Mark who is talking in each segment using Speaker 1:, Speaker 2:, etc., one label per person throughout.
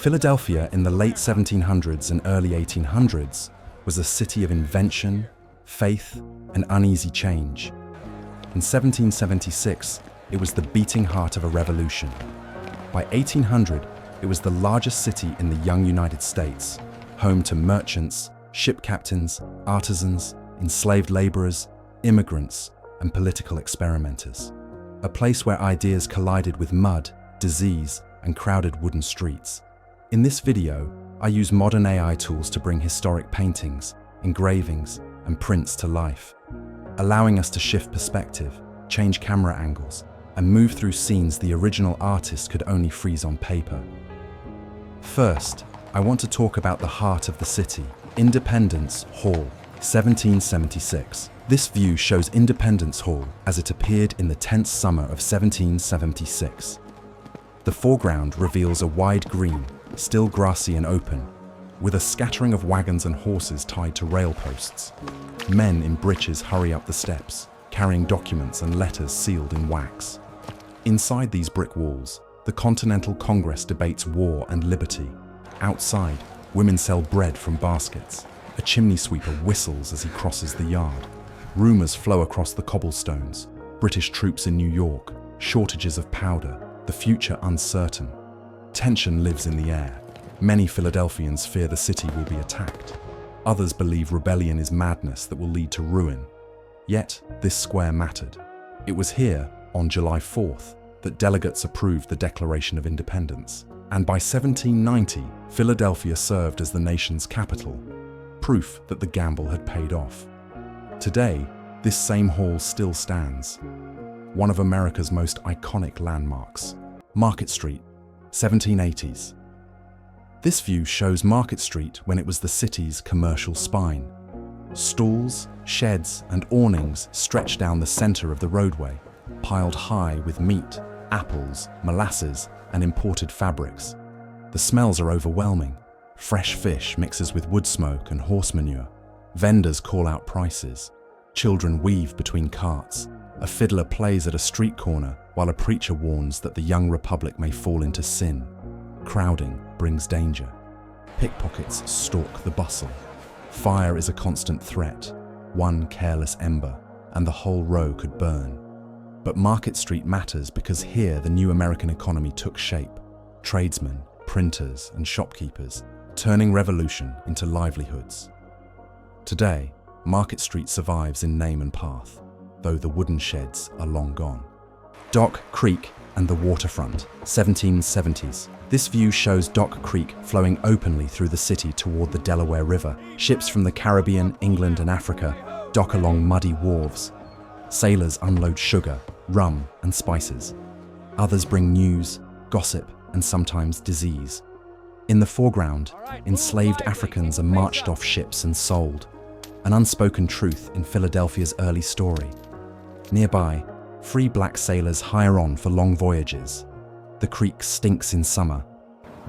Speaker 1: Philadelphia in the late 1700s and early 1800s was a city of invention, faith, and uneasy change. In 1776, it was the beating heart of a revolution. By 1800, it was the largest city in the young United States, home to merchants, ship captains, artisans, enslaved laborers, immigrants, and political experimenters. A place where ideas collided with mud, disease, and crowded wooden streets. In this video, I use modern AI tools to bring historic paintings, engravings, and prints to life, allowing us to shift perspective, change camera angles, and move through scenes the original artist could only freeze on paper. First, I want to talk about the heart of the city, Independence Hall, 1776. This view shows Independence Hall as it appeared in the tense summer of 1776. The foreground reveals a wide green, still grassy and open, with a scattering of wagons and horses tied to rail posts. Men in breeches hurry up the steps, carrying documents and letters sealed in wax. Inside these brick walls, the Continental Congress debates war and liberty. Outside, women sell bread from baskets. A chimney sweeper whistles as he crosses the yard. Rumors flow across the cobblestones. British troops in New York, shortages of powder, the future uncertain. Tension lives in the air. Many Philadelphians fear the city will be attacked. Others believe rebellion is madness that will lead to ruin. Yet, this square mattered. It was here, on July 4th, that delegates approved the Declaration of Independence. And by 1790, Philadelphia served as the nation's capital, proof that the gamble had paid off. Today, this same hall still stands, one of America's most iconic landmarks. Market Street, 1780s. This view shows Market Street when it was the city's commercial spine. Stalls, sheds, and awnings stretched down the center of the roadway, piled high with meat, apples, molasses, and imported fabrics. The smells are overwhelming. Fresh fish mixes with wood smoke and horse manure. Vendors call out prices. Children weave between carts. A fiddler plays at a street corner while a preacher warns that the young republic may fall into sin. Crowding brings danger. Pickpockets stalk the bustle. Fire is a constant threat. One careless ember, and the whole row could burn. But Market Street matters because here the new American economy took shape. Tradesmen, printers, and shopkeepers, turning revolution into livelihoods. Today, Market Street survives in name and path, though the wooden sheds are long gone. Dock Creek and the waterfront, 1770s. This view shows Dock Creek flowing openly through the city toward the Delaware River. Ships from the Caribbean, England, and Africa dock along muddy wharves. Sailors unload sugar, rum, and spices. Others bring news, gossip, and sometimes disease. In the foreground, enslaved Africans are marched off ships and sold, an unspoken truth in Philadelphia's early story. Nearby, free black sailors hire on for long voyages. The creek stinks in summer.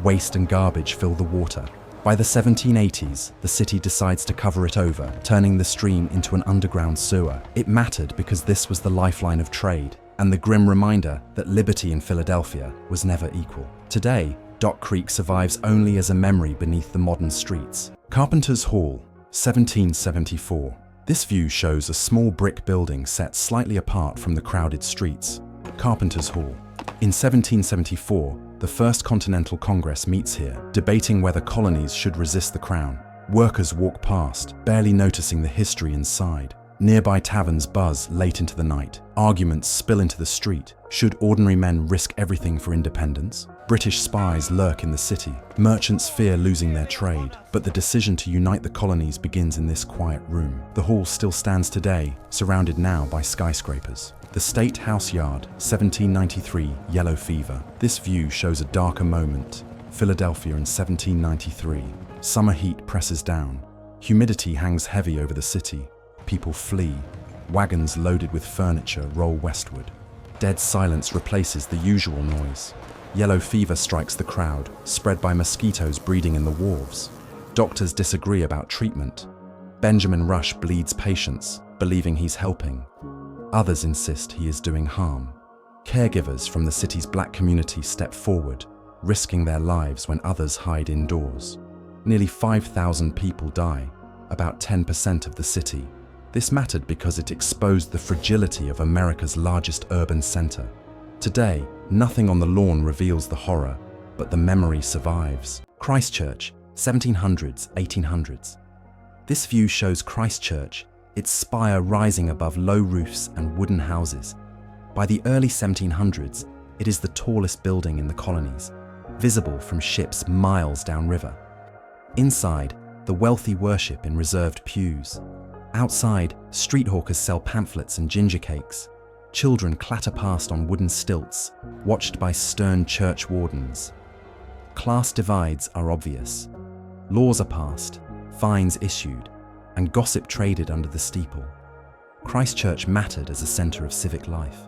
Speaker 1: Waste and garbage fill the water. By the 1780s, the city decides to cover it over, turning the stream into an underground sewer. It mattered because this was the lifeline of trade, and the grim reminder that liberty in Philadelphia was never equal. Today, Dock Creek survives only as a memory beneath the modern streets. Carpenter's Hall, 1774. This view shows a small brick building set slightly apart from the crowded streets. Carpenter's Hall. In 1774, the First Continental Congress meets here, debating whether colonies should resist the crown. Workers walk past, barely noticing the history inside. Nearby taverns buzz late into the night. Arguments spill into the street. Should ordinary men risk everything for independence? British spies lurk in the city. Merchants fear losing their trade, but the decision to unite the colonies begins in this quiet room. The hall still stands today, surrounded now by skyscrapers. The State House Yard, 1793, yellow fever. This view shows a darker moment. Philadelphia in 1793. Summer heat presses down. Humidity hangs heavy over the city. People flee. Wagons loaded with furniture roll westward. Dead silence replaces the usual noise. Yellow fever strikes the crowd, spread by mosquitoes breeding in the wharves. Doctors disagree about treatment. Benjamin Rush bleeds patients, believing he's helping. Others insist he is doing harm. Caregivers from the city's black community step forward, risking their lives when others hide indoors. Nearly 5,000 people die, about 10% of the city. This mattered because it exposed the fragility of America's largest urban center. Today, nothing on the lawn reveals the horror, but the memory survives. Christchurch, 1700s, 1800s. This view shows Christchurch, its spire rising above low roofs and wooden houses. By the early 1700s, it is the tallest building in the colonies, visible from ships miles downriver. Inside, the wealthy worship in reserved pews. Outside, street hawkers sell pamphlets and ginger cakes. Children clatter past on wooden stilts, watched by stern church wardens. Class divides are obvious. Laws are passed, fines issued, and gossip traded under the steeple. Christchurch mattered as a center of civic life.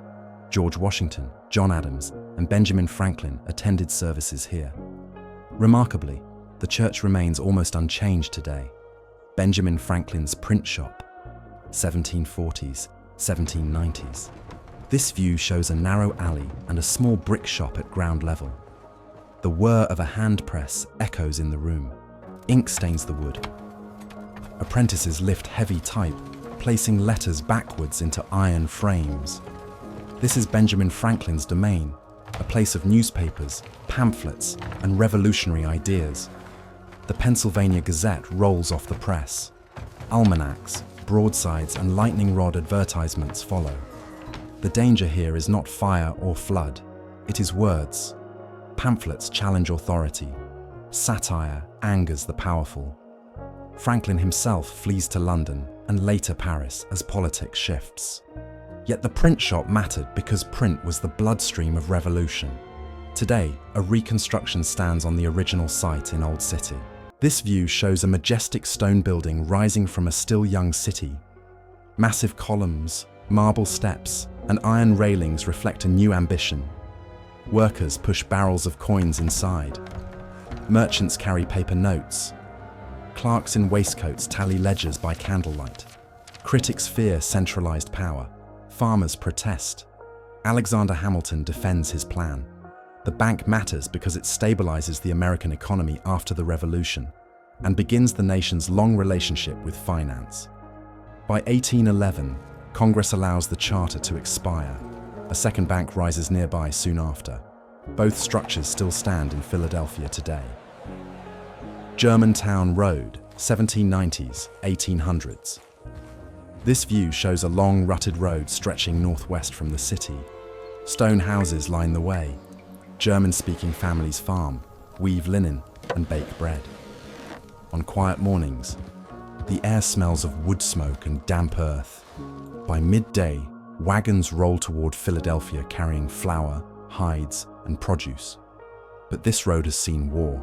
Speaker 1: George Washington, John Adams, and Benjamin Franklin attended services here. Remarkably, the church remains almost unchanged today. Benjamin Franklin's print shop, 1740s, 1790s. This view shows a narrow alley and a small brick shop at ground level. The whir of a hand press echoes in the room. Ink stains the wood. Apprentices lift heavy type, placing letters backwards into iron frames. This is Benjamin Franklin's domain, a place of newspapers, pamphlets, and revolutionary ideas. The Pennsylvania Gazette rolls off the press. Almanacs, broadsides, and lightning rod advertisements follow. The danger here is not fire or flood, it is words. Pamphlets challenge authority. Satire angers the powerful. Franklin himself flees to London and later Paris as politics shifts. Yet the print shop mattered because print was the bloodstream of revolution. Today, a reconstruction stands on the original site in Old City. This view shows a majestic stone building rising from a still young city. Massive columns, marble steps, and iron railings reflect a new ambition. Workers push barrels of coins inside. Merchants carry paper notes. Clerks in waistcoats tally ledgers by candlelight. Critics fear centralized power. Farmers protest. Alexander Hamilton defends his plan. The bank matters because it stabilizes the American economy after the Revolution and begins the nation's long relationship with finance. By 1811, Congress allows the charter to expire. A second bank rises nearby soon after. Both structures still stand in Philadelphia today. Germantown Road, 1790s, 1800s. This view shows a long rutted road stretching northwest from the city. Stone houses line the way. German-speaking families farm, weave linen, and bake bread. On quiet mornings, the air smells of wood smoke and damp earth. By midday, wagons roll toward Philadelphia carrying flour, hides, and produce. But this road has seen war.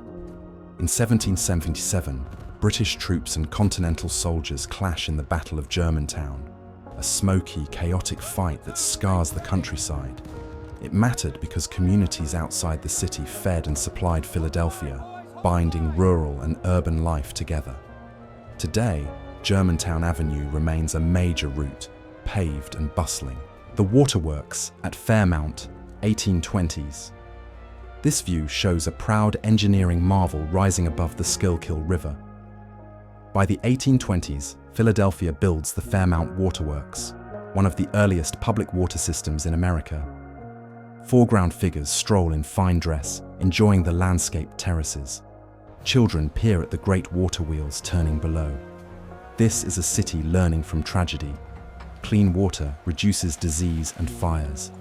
Speaker 1: In 1777, British troops and Continental soldiers clash in the Battle of Germantown, a smoky, chaotic fight that scars the countryside. It mattered because communities outside the city fed and supplied Philadelphia, binding rural and urban life together. Today, Germantown Avenue remains a major route, paved and bustling. The waterworks at Fairmount, 1820s. This view shows a proud engineering marvel rising above the Schuylkill River. By the 1820s, Philadelphia builds the Fairmount Waterworks, one of the earliest public water systems in America. Foreground figures stroll in fine dress, enjoying the landscaped terraces. Children peer at the great water wheels turning below. This is a city learning from tragedy. Clean water reduces disease and fires,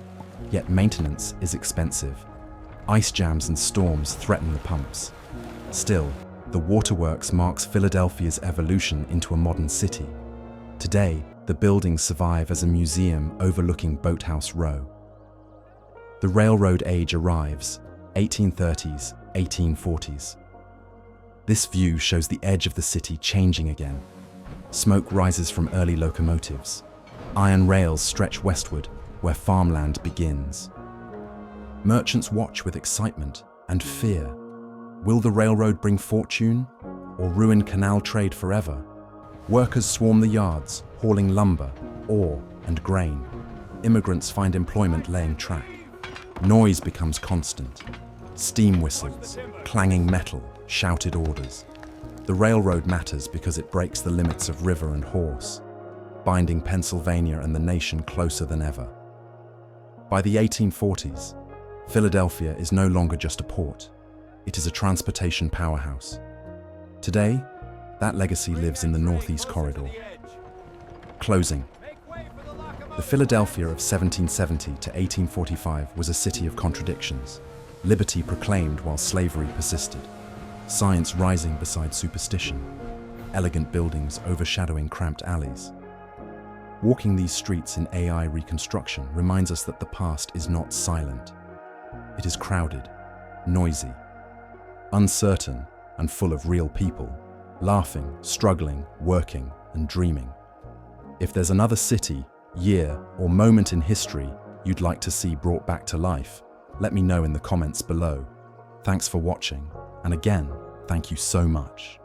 Speaker 1: yet maintenance is expensive. Ice jams and storms threaten the pumps. Still, the waterworks marks Philadelphia's evolution into a modern city. Today, the buildings survive as a museum overlooking Boathouse Row. The railroad age arrives, 1830s, 1840s. This view shows the edge of the city changing again. Smoke rises from early locomotives. Iron rails stretch westward, where farmland begins. Merchants watch with excitement and fear. Will the railroad bring fortune or ruin canal trade forever? Workers swarm the yards, hauling lumber, ore, and grain. Immigrants find employment laying track. Noise becomes constant. Steam whistles, clanging metal, shouted orders. The railroad matters because it breaks the limits of river and horse, binding Pennsylvania and the nation closer than ever. By the 1840s, Philadelphia is no longer just a port. It is a transportation powerhouse. Today, that legacy lives in the Northeast Corridor. Closing. The Philadelphia of 1770 to 1845 was a city of contradictions. Liberty proclaimed while slavery persisted. Science rising beside superstition. Elegant buildings overshadowing cramped alleys. Walking these streets in AI Reconstruction reminds us that the past is not silent. It is crowded, noisy, uncertain, and full of real people, laughing, struggling, working, and dreaming. If there's another city, year, or moment in history you'd like to see brought back to life, let me know in the comments below. Thanks for watching, and again, thank you so much.